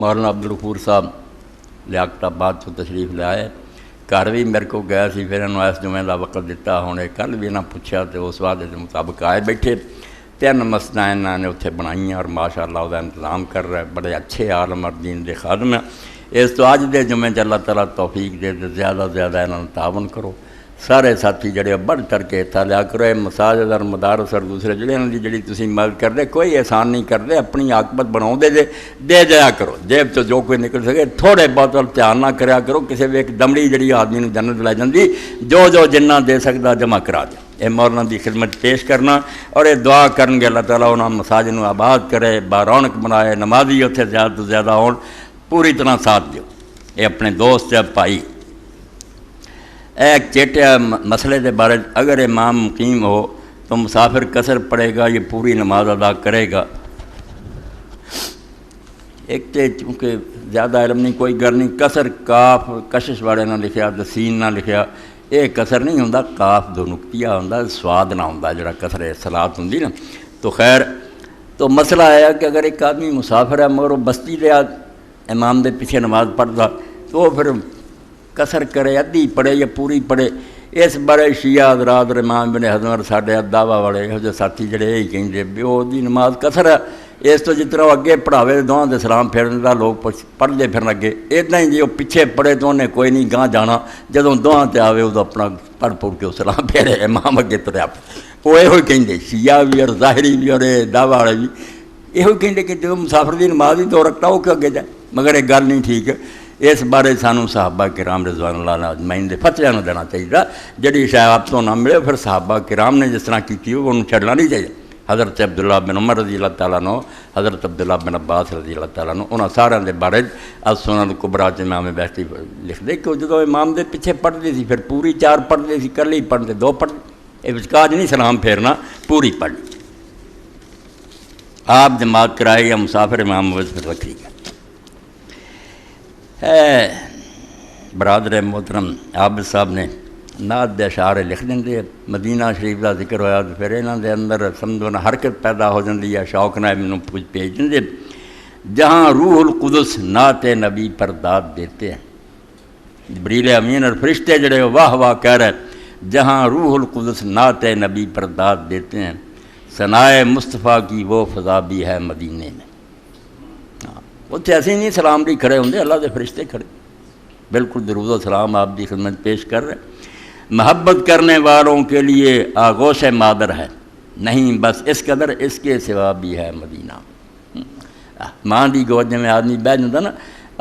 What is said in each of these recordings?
مولانا عبدالغفور صاحب لیاقت آباد ਤੋਂ ਤਸ਼ਰੀਫ ਲਿਆਏ। ਘਰ ਵੀ ਮੇਰੇ ਕੋਲ ਗਿਆ ਸੀ, ਫਿਰ ਇਹਨੂੰ ਇਸ ਜੁਮੇ ਦਾ ਵਕਤ ਦਿੱਤਾ। ਹੁਣ ਇਹ ਕੱਲ੍ਹ ਵੀ ਇਹਨਾਂ ਪੁੱਛਿਆ ਅਤੇ ਉਸ ਵਾਅਦੇ ਦੇ ਮੁਤਾਬਕ ਆਏ ਬੈਠੇ। 3 ਮਸਜਿਦਾਂ ਇਹਨਾਂ ਨੇ ਉੱਥੇ ਬਣਾਈਆਂ ਔਰ ਮਾਸ਼ਾ ਅੱਲਾਹ ਉਹਦਾ ਇੰਤਜ਼ਾਮ ਕਰ ਰਿਹਾ। ਬੜੇ ਅੱਛੇ ਆਲਮ ਔਰ دین ਦੇ ਖਾਦਮ ਆ। ਇਸ ਤੋਂ ਅੱਜ ਦੇ ਜੁਮੇ 'ਚ ਅੱਲਾਹ ਤਾਲਾ ਤੌਫੀਕ ਦੇ ਜ਼ਿਆਦਾ ਜ਼ਿਆਦਾ ਇਹਨਾਂ ਨੂੰ ਤਾਵਨ ਕਰੋ। ਸਾਰੇ ਸਾਥੀ ਜਿਹੜੇ बढ़ चढ़ के हिस्सा लिया करो। मसाजिद और मदारस और दूसरे ਜਿਹੜੇ ਇਹਨਾਂ ਦੀ ਜਿਹੜੀ ਤੁਸੀਂ ਮਦਦ ਕਰਦੇ, ਕੋਈ एहसान नहीं करते, अपनी आकबत बनाते जे दे जाया करो। जेब तो जो कोई निकल सके थोड़े बहुत ਵੱਲ ਧਿਆਨ ना करा करो। किसी भी एक दमड़ी ਜਿਹੜੀ आदमी ਨੂੰ जन्नत ले जाती, जो जो जिन्ना दे सकता जमा करा दे। ये मौलाना की खिदमत पेश करना और ये दुआ करनगे अल्लाह ताला उन्होंने मसाजिद को आबाद करे, बारौनक बनाए, नमाजी उत्थे ज़्यादा तो ज़्यादा हो, पूरी तरह साथ दो। ये अपने दोस्त है भाई। एक चेटिया मसले के बारे, अगर इमाम मुकीम हो तो मुसाफिर कसर पड़ेगा, ये पूरी नमाज अदा करेगा। एक तो चूँकि ज़्यादा इलम नहीं, कोई गल नहीं। कसर काफ कशिश वाले ना लिखा तो सीन ना लिखा, ये कसर नहीं होंदा, काफ दो नुक्तिया होंदा, स्वाद ना होंदा जरा कसर सलात होंदी ना। तो खैर, तो मसला है कि अगर एक आदमी मुसाफिर है मगर वो बस्ती दे इमाम दे पीछे नमाज पढ़ता, तो फिर कसर करे, अद्धी पढ़े या पूरी पढ़े। इस बारे शिया हज़रात इमाम बिन हज़म साढ़े दावा वाले यहो जे साथी जड़े यही कहेंगे भी ओहदी नमाज कसर है। इस तो जितना अगे पढ़ावे दोवां दे सलाम फेरन दा लोग पढ़ते फिरन अगे, इदा ही जो पिछे पढ़े तो उन्हें कोई नहीं गांह जाना। जदों दोवां ते आवे उदों अपना पढ़ पुढ़ के सलाम फेरे, इमाम अगे तुरया। वो यो कहेंगे शिया भी और ज़ाहिरी भी और दावा वाले भी यो कहेंगे कि जो मुसाफिर की नमाज ही 2 रकअत वो क्यों अगे जाए। मगर एक गल नहीं ठीक। इस बारे सानू सहाबा किराम रिज़वानुल्लाह अजमईन दे फतवियां नूं देना चाहिए। जिहड़ी शै आप तो ना मिले फिर सहाबा किराम ने जिस तरह की उन्होंने छड्डना नहीं चाहिए। हज़रत अब्दुल्लाह बिन उमर रज़ी अल्लाह तआला अन्हु, हज़रत अब्दुल्लाह बिन अब्बास रज़ी अल्लाह तआला अन्हु, उन्हां सारियां दे बारे सुनन कुबरा च इमाम बैहक़ी लिखदे कि जदों इमाम दे पिछे पढ़दे सी फिर पूरी 4 पढ़दे सी, कल्ले ही पढ़दे 2 पढ़दे। ये विचकार नहीं सलाम फेरना, पूरी पढ़नी। आप जमात कराए या मुसाफिर इमाम होवे फिर वक्री है। बरादर मोहतरम आबिद साहब ने नात दे अशारे लिख देंगे। मदीना शरीफ का जिक्र होया तो फिर इन्हों के अंदर समझो ना हरकत पैदा हो जाती है। शौक ना मैनू भेज देंगे। जहाँ रूहुल कुदस नात नबी पर दाद देते हैं, जबरील अमीन और फरिश्ते जड़े वाह वाह कह रहे। जहाँ रूहुल कुदस नात नबी पर दाद देते हैं, सनाए मुस्तफ़ा की वो फ़ज़ा भी है मदीने में। उत्थे ऐसे नहीं सलाम भी खड़े होंगे, अल्लाह के फरिश्ते खड़े बिल्कुल दरूद सलाम आप की खिदमत पेश कर रहे। महब्बत करने वालों के लिए आगोश मादर है, नहीं बस इस कदर इसके सिवा भी है मदीना। माँ की गोद में आदमी बह जाता ना।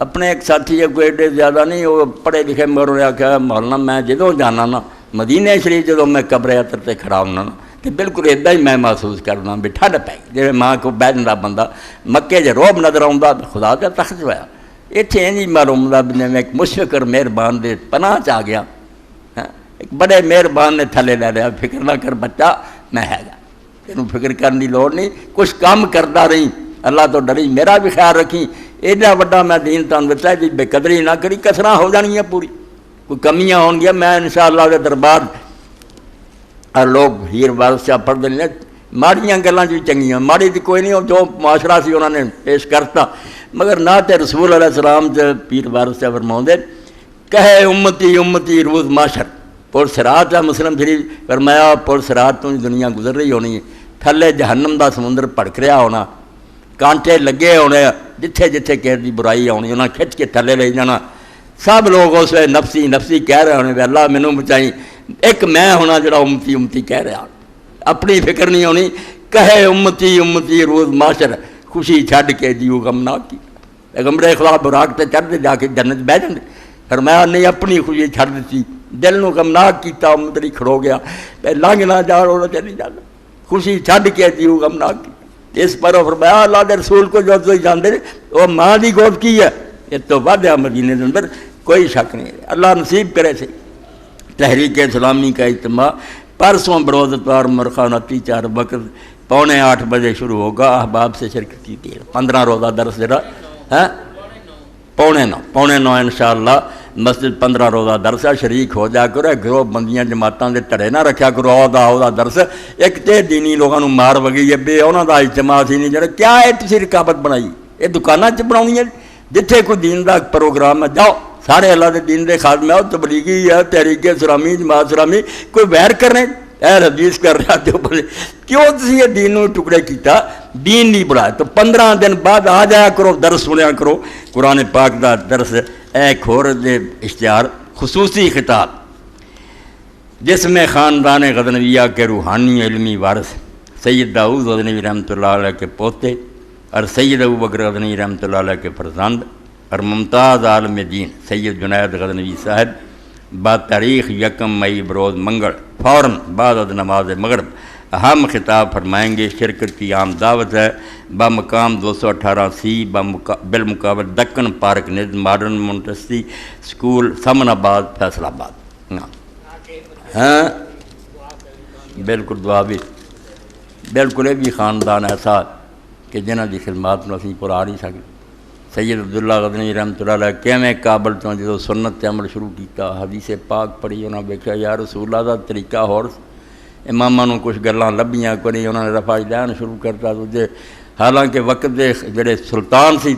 अपने एक साथी है कोई एडे ज़्यादा नहीं, वो पढ़े लिखे मगर उन्हें आख्या मौलाना मैं जदों जाना ना मदीने शरीफ, जदों मैं कब्र यात्रा ते खड़ा होना ना तो बिल्कुल इदा ही मैं महसूस करना भी ठंड पै गई। जिवें माँ को बह जाता बंदा, मक्के च रोब नज़र आता खुदा का तख्त होया। इत्थे इंज मालूम दा जिवें एक मुशफ़िक़ और मेहरबान दे पनाह च आ गया। एक बड़े मेहरबान ने थले लै लिया, फिक्र ना कर बच्चा मैं हैगा, तेनू फिक्र करने की लोड़ नहीं, कुछ काम करता रही, अल्लाह तो डरी, मेरा भी ख्याल रखी। एडा वड्डा मैं दीन तुहानूं दित्ता जी बेकदरी ना करी, कसरां हो जाणियां पूरी, कोई कमियां होणगियां। मैं इंशाअल्लाह दे दरबार और लोग हीर वारस चा पढ़ते हैं, माड़ियां गल्लां च भी चंगियां, माड़ी तो कोई नहीं, जो मुआशरा सी उन्होंने पेश करता। मगर ना तो रसूल अलैहिस्सलाम च पीर वारस चा फरमाउंदे कहे उम्मती उम्मती रोज़ माशर पुल सिरात है। मुस्लिम शरीफ फरमाया पुल सिरात तो दुनिया गुजर रही होनी है, थले जहन्नम का समुंदर भड़क रहा होना, कांटे लगे होने, जिथे जिथे किसी की बुराई आनी उन्हें खिंच के थले ले जाना। सब लोग उस वे नफसी नफसी कह रहे होने, अल्लाह मैनू बचाई। एक मैं होना जरा उम्मती उम्मती कह रहा, अपनी फिक्र नहीं होनी। कहे उम्मती उम्मती रोज़ माशर, खुशी छड़ के जीओ गम ना की। पैगंबरे खुदा बुराक ते चढ़ते जाके जन्नत बह जाते। फरमाया नहीं, अपनी खुशी छड़ दी, दिल को गमनाक किया, उम्मत नहीं खड़ो गया, लंघ ना जा रो चली जाना, खुशी छड़ के जीओ गमनाक की। इस पर फरमाया अल्लाह के रसूल को जो तुम जानते वो माँ की गोद की है, इस तो वाध्या मदीने के अंदर कोई शक नहीं। अल्लाह नसीब करे से तहरीक इस्लामी का इज्तिमा परसों बरोज़ इतवार मरखाना 4 वक्त 7:45 बजे शुरू होगा। अहबाब से शिरकत की 15 रोज़ा दरस जरा है 8:45 इंशाअल्लाह मस्जिद 15 रोज़ा दरस है, शरीक हो जा करो। गिरोह बंदियां जमातां दे धड़े ना रखा करो, ओदा दरस। एक तो दीनी लोगों को मार वगी है बे उन्हों का इज्तिमा सी नहीं जरा क्या है तुसीं रकाबत बनाई, ये दुकानां च बनाउणी है। جتھے کوئی دین دا پروگرام ہے جاؤ، سارے اللہ دے دین دے خادم آؤ، تبلیغی ہے، تحریک اسلامی، جماعت اسلامی، کوئی ویر کرنے اہل حدیث کر رہا جو بولے کیوں تسی یہ دین نو ٹکڑے کیتا، دین نہیں بڑھایا؟ تو 15 دن بعد آ جایا کرو، درس سنیا کرو، قرآن پاک دا درس، ایک اور دے اشتہار خصوصی خطاب جس میں خاندان غزنویہ کے روحانی علمی وارث سید داؤد غزنوی رحمۃ اللہ علیہ کے پوتے اور سید ابوبکر غزنوی رحمۃ اللہ علیہ کے فرزند اور ممتاز عالم دین سید جنید غزنوی صاحب بتاریخ 1 مئی بروز منگل فوراً بعد از نماز مغرب اہم خطاب فرمائیں گے۔ شرکت کی عام دعوت ہے بمقام 218C بالمقابل دکن پارک نزد modern Montessori school Samanabad Faisal آباد۔ ہاں بالکل دعا بھی بالکل یہ بھی خاندان ایسا کہ جنہاں دی خدمات نو اسی پورا نہیں سکتے۔ سید عبداللہ غزنوی رحمۃ اللہ علیہ کیویں کابل تو جدو سنت تے عمل شروع کیتا، حدیث پاک پڑھی، انہاں ویکھیا یا رسول اللہ دا طریقہ ہور، اماماں نوں کچھ گلاں لبھیاں کوئی نہیں، انہاں نے رفع دین شروع کرتا تو حالانکہ وقت دے جڑے سلطان سی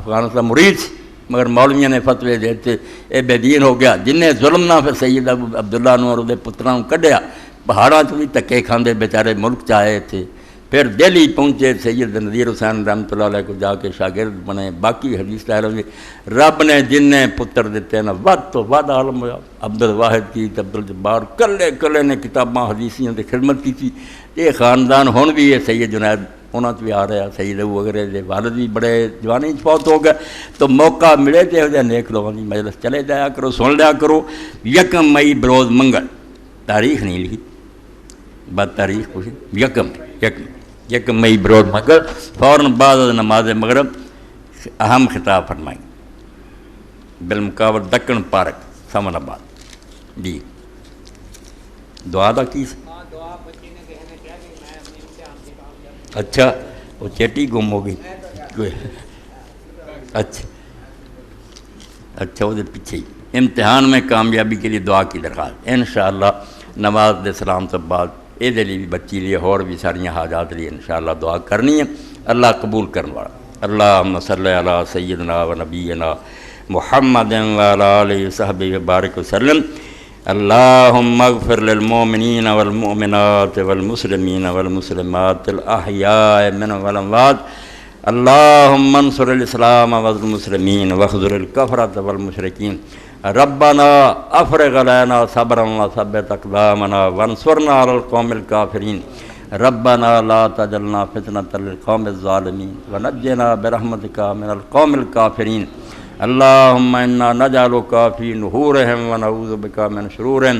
افغانستان مرید سی، مگر مولویاں نے فتوے دیتے اے بے دین ہو گیا، جن نے ظلم نہ پھر سید عبداللہ نوں اور دے پتراں نوں کڈیا، پہاڑاں چ بھی دھکے کھاندے بیچارے ملک چ آئے تھے، پھر دہلی پہنچے، سید نذیر حسین رحمۃ اللہ علیہ کو جا کے شاگرد بنے، باقی حدیث طاہر ہوئی، رب نے جن نے پتر دیتے نا ود تو ود عالم ہوا، عبد الواحد کی عبد الجبار کلے کلے نے کتاباں حدیثیاں دی خدمت کی تھی۔ یہ خاندان ہن بھی ہے سید جنید انہاں بھی آ رہا، سید ابو وغیرہ دے والد بھی بڑے جوانی فوت ہو گئے، تو موقع ملے تو یہ نیک لوگوں کی مجلس چلے جایا کرو، سن لیا کرو۔ 1 مئی بروز منگل، تاریخ نہیں لکھی، بات تاریخ پوچھی، 1 مئی بروز منگل فوراً بعد نماز مغرب اہم خطاب فرمائیں بالمقابل دکن پارک سمن آباد۔ جی دعا دا کی اچھا وہ چیٹی گم ہو گئی، اچھا وہ پیچھے ہی امتحان میں کامیابی کے لیے دعا کی درخواست انشاءاللہ نماز دے سلام تو بعد یہ لیے بھی بچی لیے اور بھی ساریاں حاجات لیے انشاءاللہ دعا کرنی ہے، اللہ قبول کرنے والا۔ اللہم صلی علی سیدنا و نبینا محمد وعلی آلہ وصحبہ وبارک وسلم۔ اللہم اغفر للمؤمنین والمؤمنات والمسلمین والمسلمات الاحیاء منهم والاموات۔ اللہم انصر الاسلام والمسلمین واخذل الکفرۃ والمشرکین۔ ربنا افرغ علینا صبرا وثبت اقدامنا وانصرنا علی القوم الکافرین۔ ربنا لا تجعلنا فتنة للقوم الظالمین ونجنا برحمتک من القوم الکافرین۔ اللہم انا نجعلک فی نحورہم ونعوذ بک من شرورہم۔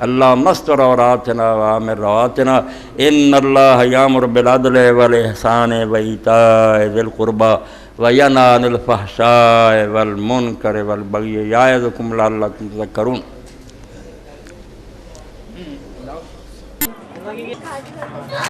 اللہم استر عوراتنا وآمن رواتنا۔ ان اللہ یامر بالعدل والإحسان وإیتاء ذی القربى وینہی عن الفحشاء والمنکر والبغی یعظکم لعلکم تذکرون۔